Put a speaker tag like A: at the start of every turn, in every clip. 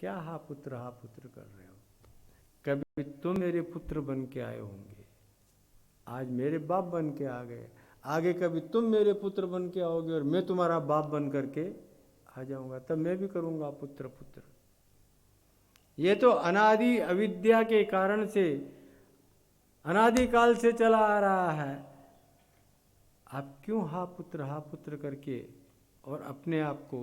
A: क्या हा पुत्र कर रहे हो? कभी तुम मेरे पुत्र बन के आए होंगे, आज मेरे बाप बन के आ गए, आगे कभी तुम मेरे पुत्र बन के आओगे और मैं तुम्हारा बाप बन करके आ जाऊंगा, तब मैं भी करूंगा पुत्र पुत्र। ये तो अनादि अविद्या के कारण से अनादिकाल से चला आ रहा है। आप क्यों हा पुत्र करके और अपने आप को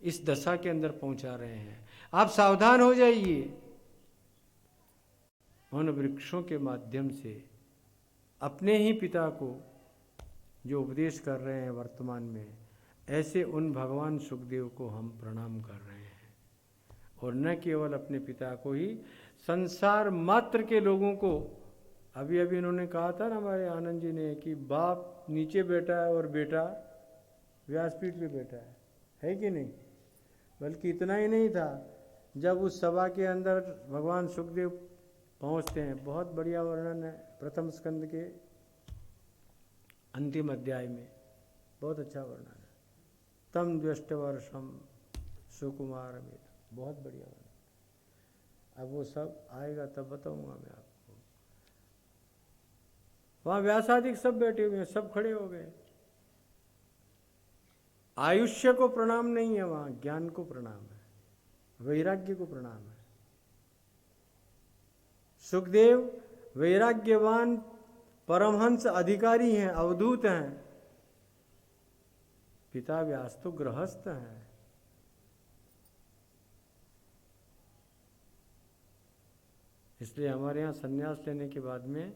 A: इस दशा के अंदर पहुंचा रहे हैं? आप सावधान हो जाइए। उन वृक्षों के माध्यम से अपने ही पिता को जो उपदेश कर रहे हैं वर्तमान में, ऐसे उन भगवान सुखदेव को हम प्रणाम कर रहे हैं। और न केवल अपने पिता को ही, संसार मात्र के लोगों को। अभी अभी इन्होंने कहा था ना हमारे आनंद जी ने कि बाप नीचे बैठा है और बेटा व्यासपीठ पे बैठा है कि नहीं? बल्कि इतना ही नहीं था, जब उस सभा के अंदर भगवान सुखदेव पहुंचते हैं, बहुत बढ़िया वर्णन है प्रथम स्कंद के अंतिम अध्याय में, बहुत अच्छा वर्णन है। तम द्वष्टवर्षम सुकुमार में, बहुत बढ़िया वर्णन। अब वो सब आएगा तब बताऊंगा मैं आपको। वहाँ व्यासादिक सब बैठे हुए हैं, सब खड़े हो गए। आयुष्य को प्रणाम नहीं है, वहाँ ज्ञान को प्रणाम है, वैराग्य को प्रणाम है। सुखदेव वैराग्यवान परमहंस अधिकारी हैं, अवधूत हैं। पिता व्यास तो गृहस्थ हैं। इसलिए हमारे यहाँ सन्यास लेने के बाद में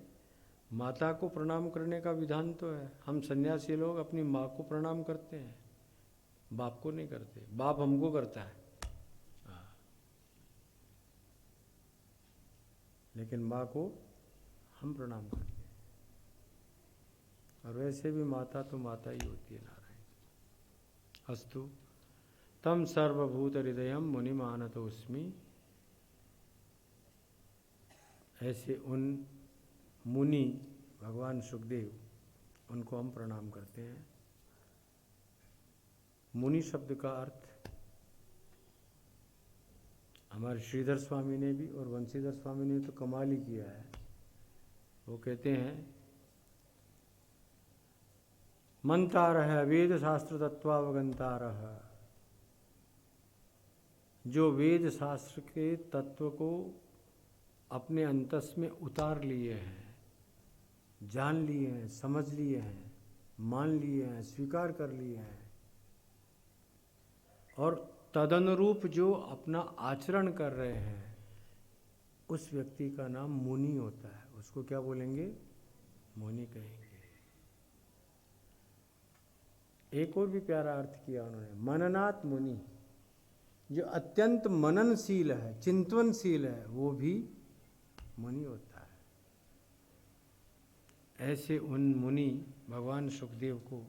A: माता को प्रणाम करने का विधान तो है। हम सन्यासी लोग अपनी माँ को प्रणाम करते हैं, बाप को नहीं करते। बाप हमको करता है, लेकिन माँ को हम प्रणाम करते हैं। और वैसे भी माता तो माता ही होती है, नारायण। अस्तु तम सर्वभूत हृदयम मुनि मानतोस्मि। ऐसे उन मुनि भगवान सुखदेव, उनको हम प्रणाम करते हैं। मुनि शब्द का अर्थ हमारे श्रीधर स्वामी ने भी और वंशीधर स्वामी ने तो कमाल ही किया है। वो कहते हैं मंतारः वेद शास्त्र तत्वावगंतारः, जो वेद शास्त्र के तत्व को अपने अंतस में उतार लिए हैं, जान लिए हैं, समझ लिए हैं, मान लिए हैं, स्वीकार कर लिए हैं, और तदनुरूप जो अपना आचरण कर रहे हैं, उस व्यक्ति का नाम मुनि होता है। उसको क्या बोलेंगे? मुनि कहेंगे। एक और भी प्यारा अर्थ किया उन्होंने, मननात् मुनि। जो अत्यंत मननशील है, चिंतनशील है, वो भी मुनि होता है। ऐसे उन मुनि भगवान सुखदेव को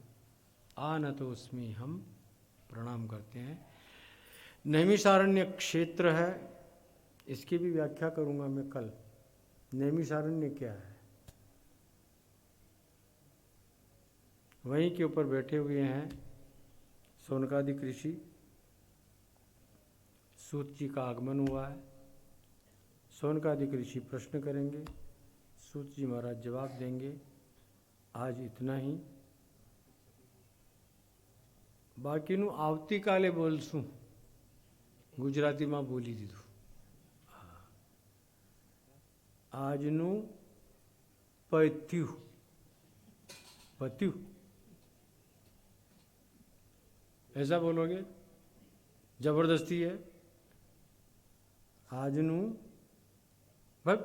A: आनतोस्मि हम प्रणाम करते हैं। नैमिषारण्य क्षेत्र है, इसकी भी व्याख्या करूंगा मैं कल। नैमिषारण्य क्या है? वहीं के ऊपर बैठे हुए हैं शौनकादिक ऋषि। सूत जी का आगमन हुआ है। शौनकादिक ऋषि प्रश्न करेंगे, सूत जी महाराज जवाब देंगे। आज इतना ही। बाकीનું આવતીકાલે બોલશું, ગુજરાતીમાં બોલી દીધું। આજનું પત્યું ऐसा बोलोगे? जबरदस्ती है। આજનું बस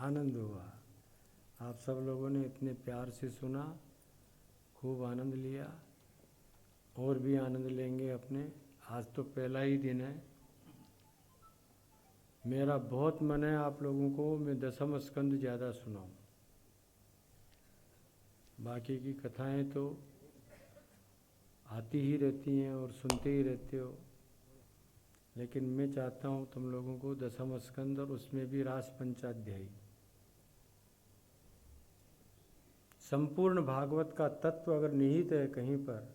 A: आनंद हुआ। आप सब लोगों ने इतने प्यार से सुना, खूब आनंद लिया, और भी आनंद लेंगे अपने। आज तो पहला ही दिन है। मेरा बहुत मन है आप लोगों को मैं दशम स्कंद ज़्यादा सुनाऊं। बाकी की कथाएं तो आती ही रहती हैं और सुनते ही रहते हो, लेकिन मैं चाहता हूं तुम लोगों को दशम स्कंद और उसमें भी रास पंचाध्यायी संपूर्ण भागवत का तत्व अगर निहित है कहीं पर,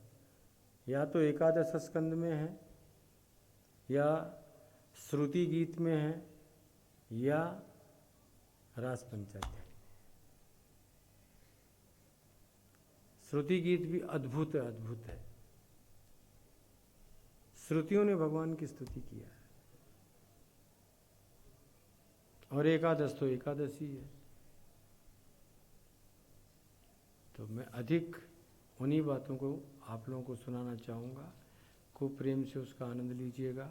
A: या तो एकादश स्कंद में है, या श्रुति गीत में है, या रास पंचाध्याय। श्रुति गीत भी अद्भुत है, अद्भुत है। श्रुतियों ने भगवान की स्तुति किया है। और एकादश तो एकादशी है। तो मैं अधिक उन्हीं बातों को आप लोगों को सुनाना चाहूँगा। खूब प्रेम से उसका आनंद लीजिएगा।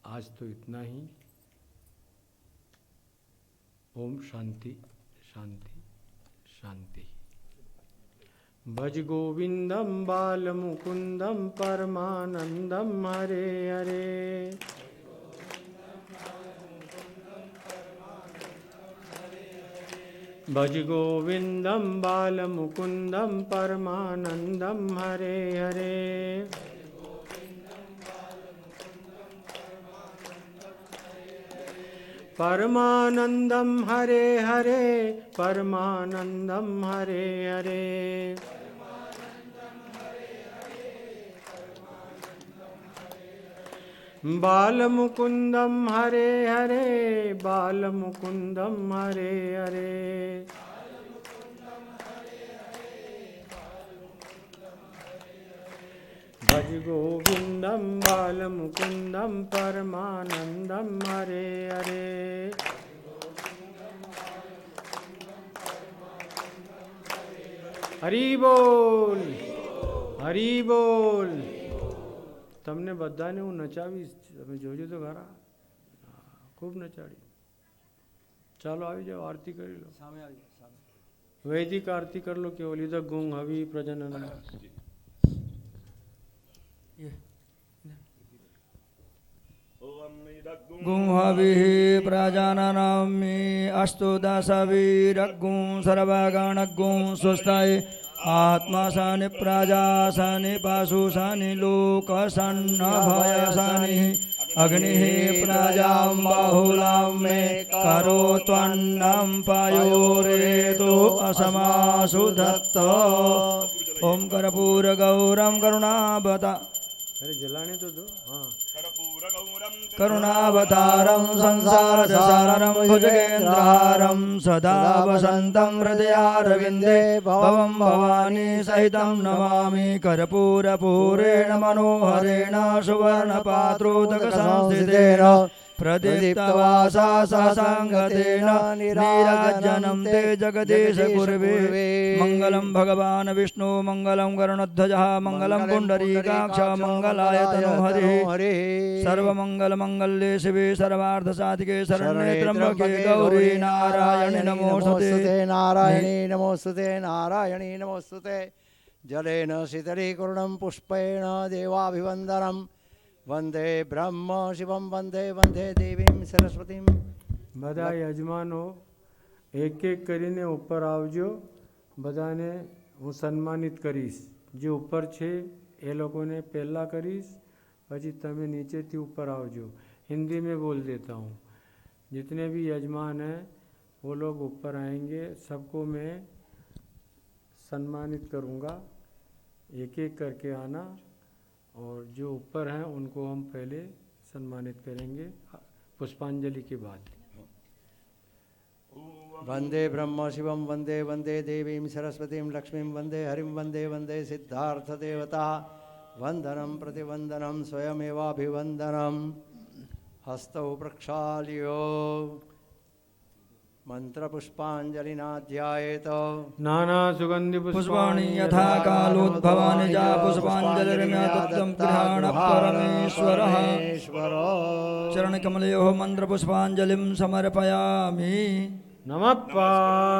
A: आज तो इतना ही। ओम शांति शांति शांति। भज गोविंदम बाल मुकुंदम परमानंदम हरे हरे। भज गोविंदम बाल मुकुंदम परमानंदम हरे हरे। परमानंदम हरे हरे, परमानंदम हरे हरे। बाल मुकुंदम हरे हरे, बाल मुकुंदम हरे हरे। भज गोविंदम बाल मुकुंदम परमानंदम हरे हरे। हरि बोल, हरि बोल। તમને બધાને હું નચાવીશ, તમે જોજો તો ખરા, ખૂબ નચાડી। ચાલો આવી જાઓ, આરતી કરી લો। સામે આવી જાઓ, સામે વૈદિક આરતી કરી લો। કેવલ ઇધર ગુંગ હવિ પ્રજનન।
B: गुं हविः प्रजाननमि अस्तु दशवीरगुं सर्वगणगुं स्वस्ताय आत्मासानि प्रजासानि पशुसानि लोकसन्नभयसानि अग्निः प्रजां बहुलां मे करोत्वन्नं पयोरेतो असमासु दत्त। ओम कर्पूरगौरं करुणावता।
A: अरे जलाने तो दो। हाँ।
B: करुणावतारं संसारसारं भुजगेन्द्रहारं सदा वसन्तं हृदयारविन्दे भवं भवानी सहितं नमामि। कर्पूरपूरेण मनोहरेण सुवर्णपात्रोदकसंस्थितेन प्रदीप्तवासा ससंगतेन नीराजनं ते जगदीश कुर्वे। मंगलं भगवान् विष्णु मंगलं गरुडध्वजः मंगलं पुण्डरीकाक्ष मंगलाय तनोहरिः। सर्वमंगलमंगल्ये शिवे सर्वार्थसाधिके शरण्ये त्र्यंबके गौरी नारायणि नमोस्तुते।
C: नारायणी नमोस्तुते, नारायणी नमोस्तुते। जलेन शीतलीकरणं पुष्पेण देवाभिवन्दनं वंदे ब्रह्म शिवम वंदे वंदे देवीं सरस्वतीं।
A: બધા યજમાનો એક એક કરીને ઉપર આવજો। બધાને હું સન્માનિત કરીશ। જે ઉપર છે એ લોકોને પહેલાં કરીશ, પછી તમે नीचेથી ऊपर आवजो। हिंदी में बोल देता हूँ। जितने भी यजमान हैं वो लोग ऊपर आएंगे। सबको मैं सम्मानित करूँगा। एक एक करके आना, और जो ऊपर हैं उनको हम पहले सम्मानित करेंगे पुष्पांजलि के बाद।
C: वंदे ब्रह्म शिवम वंदे वंदे देवीं सरस्वतीं लक्ष्मीं वंदे हरिं वंदे वंदे सिद्धार्थ देवता वंदनं प्रतिवंदनं स्वयमेवाभिवंदनं। हस्तौ प्रक्षाल्यो मंत्र पुष्पांजलिना ध्यायेत।
A: नाना सुगंधि
B: पुष्पाणि यथा कालोद्भवानि जा पुष्पांजलिर्म्यादत्तं गृहाण परमेश्वरः। चरणकमलयोः मन्त्रपुष्पाञ्जलिं समर्पयामि।
A: नमः
B: पार्वतीपतये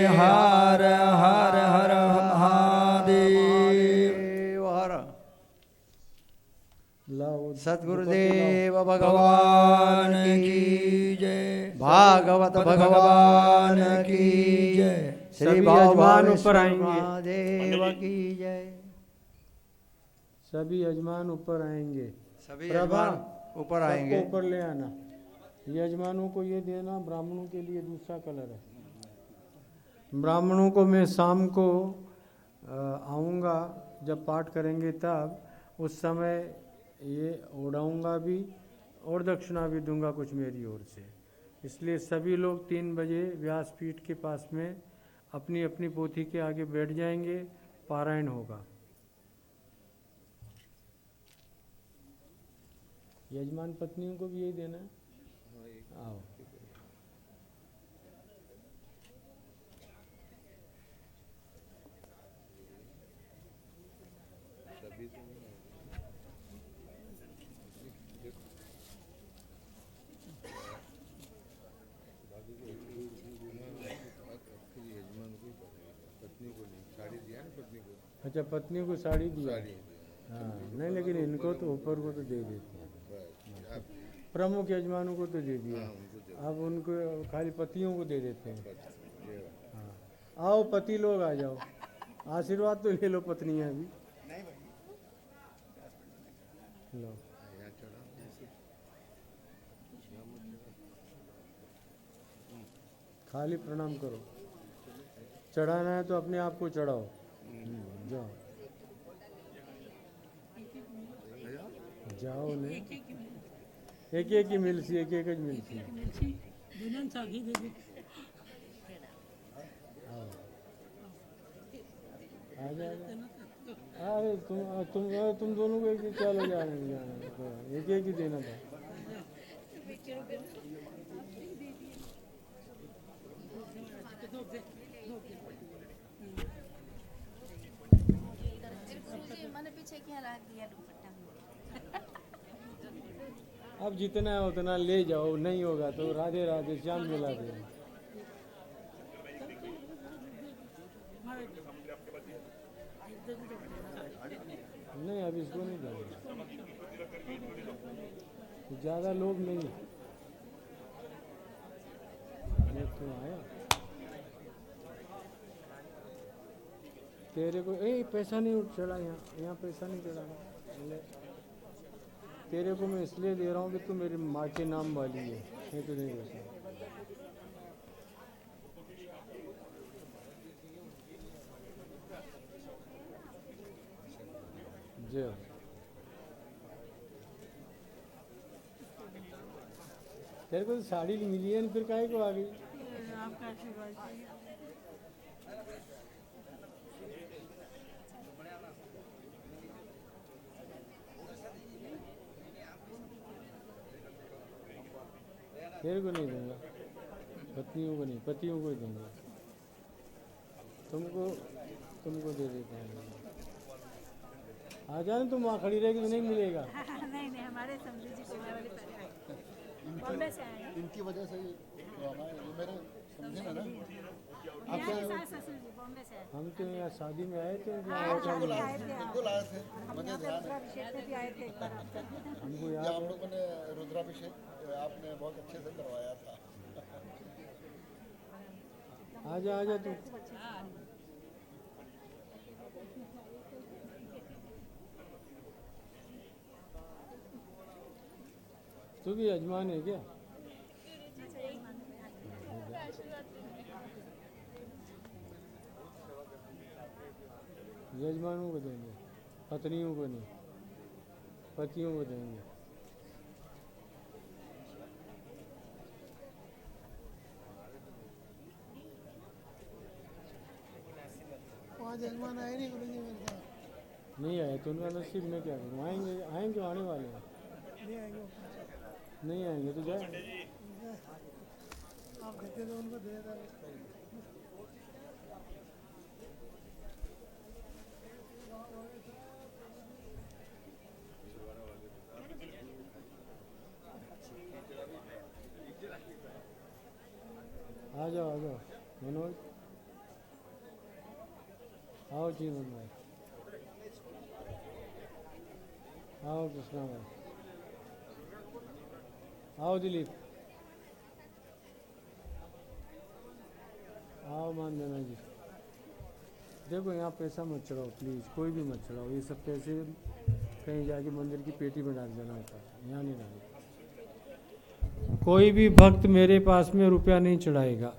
B: हर हर हर महादेव।
C: सद्गुरुदेव भगवान की
B: जय।
C: भागवत भगवान की
B: जय।
C: श्री
A: यजमान ऊपर आएंगे।
C: देव की जय।
A: सभी यजमान ऊपर आएंगे।
C: सभी यजमान ऊपर आएंगे।
A: ऊपर ले आना। यजमानों को ये देना, ब्राह्मणों के लिए दूसरा कलर है। ब्राह्मणों को मैं शाम को आऊँगा, जब पाठ करेंगे तब उस समय ये उड़ाऊँगा भी और दक्षिणा भी दूंगा कुछ मेरी ओर से। इसलिए सभी लोग 3 बजे व्यासपीठ के पास में अपनी अपनी पोथी के आगे बैठ जाएंगे, पारायण होगा। यजमान पत्नियों को भी यही देना है। आओ। अच्छा, पत्नी को साड़ी दिया। हाँ, नहीं लेकिन इनको तो ऊपर को तो दे देते हैं, प्रमुख यजमानों को तो दे दिया। अब उनको खाली पतियों को दे देते हैं। हाँ, आओ पति लोग आ जाओ, आशीर्वाद तो ले लो पत्नियां भी। लो, खाली प्रणाम करो। चढ़ाना है तो अपने आप को चढ़ाओ। जाओ जाओ, नहीं एक एक ही मिलसी, एक एक ही मिलसी। आ जाओ। अरे तुम दोनों को एक ही, चलो जाने एक एक ही देना था। अब जितना है उतना ले जाओ, नहीं होगा तो राधे राधे श्याम मिला दे। नहीं, अब इसको नहीं जाएगा, ज़्यादा लोग नहीं। तो आया तेरे को, पैसा नहीं चढ़ा, यहाँ पैसा नहीं चढ़ा। तेरे को मैं इसलिए दे रहा हूँ कि तू मेरी माँ के नाम वाली है, नहीं तो नहीं देता। जय। तेरे को तो साड़ी मिली है, फिर काहे को आ गई?
D: आपका आशीर्वाद।
A: तेरे को नहीं दूंगा, पत्नियों को नहीं, पतियों को ही दूंगा। तुमको दे देता हूँ। आ जाए, तुम वहाँ खड़ी रहेगी तो नहीं मिलेगा।
D: नहीं नहीं, हमारे समझू जी को वाले बॉम्बे से आए हैं।
E: इनकी वजह से ये मेरे समझे ना
D: आपके सास ससुर जी बॉम्बे से आए।
A: हम तो यहाँ शादी में आए थे,
E: बिल्कुल आए थे, मुझे ध्यान है।
D: अभिषेक में भी आए थे एक बार।
A: हमको
E: या
A: याद
E: हम
A: है।
E: लोगों ने रुद्राभिषेक आपने बहुत अच्छे से करवाया था।
A: आजा तू। तू भी यजमान है क्या? यजमानों को देंगे, पत्नियों को नहीं, पतियों को देंगे।
E: यजमान आए नहीं गुरु जी मेरे साथ।
A: नहीं आए तो उनका नसीब में क्या करूँ? आएंगे आने वाले हैं। नहीं आएंगे तो जाए।
E: आप देते तो उनको दे दे।
A: आ जाओ मनोज, आओ जीवन भाई, आओ कृष्णा भाई, आओ दिलीप, आओ मान देना जी। देखो यहाँ पैसा मत चढ़ाओ प्लीज़, कोई भी मत चढ़ाओ। ये सब पैसे कहीं जाके मंदिर की पेटी में डाल देना होता है, यहाँ नहीं डालना। कोई भी भक्त मेरे पास में रुपया नहीं चढ़ाएगा।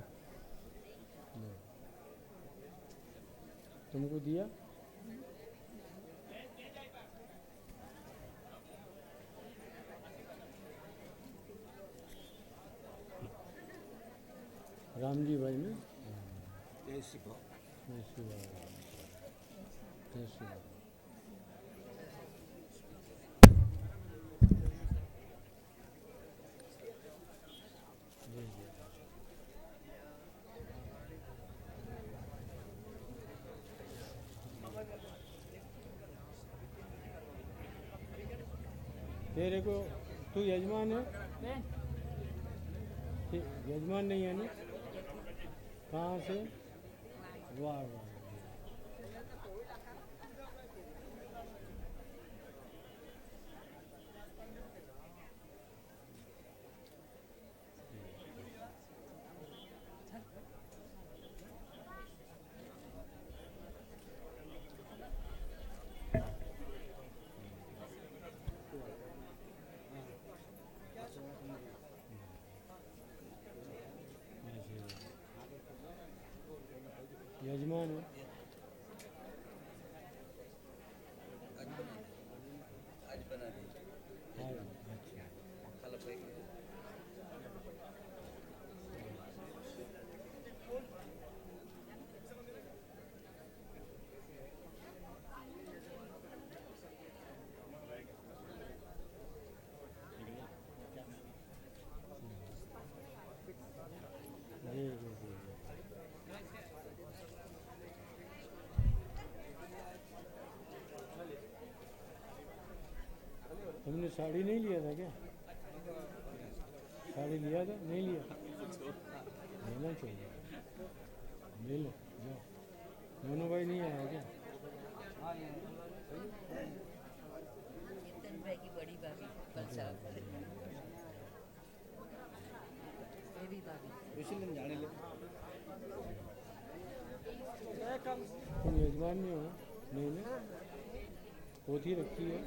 A: तुमको दिया? राम जी भाई में जय श्री राम। जय श्री राम। जय श्री राम। तेरे को तू यजमान है? यजमान नहीं है ना? कहाँ से? वाह वाह। यजमान है। जी जी जी। तुमने साड़ी नहीं लिया था क्या? साड़ी लिया था? नहीं लिया? लेना चाहिए। ले लो लो। मोनू भाई नहीं आया क्या?
F: कीर्तन भाई की बड़ी भाभी कल साहब मेरी भाभी
A: तुम यजमान नहीं हो? नहीं ना? पोथी रखी है।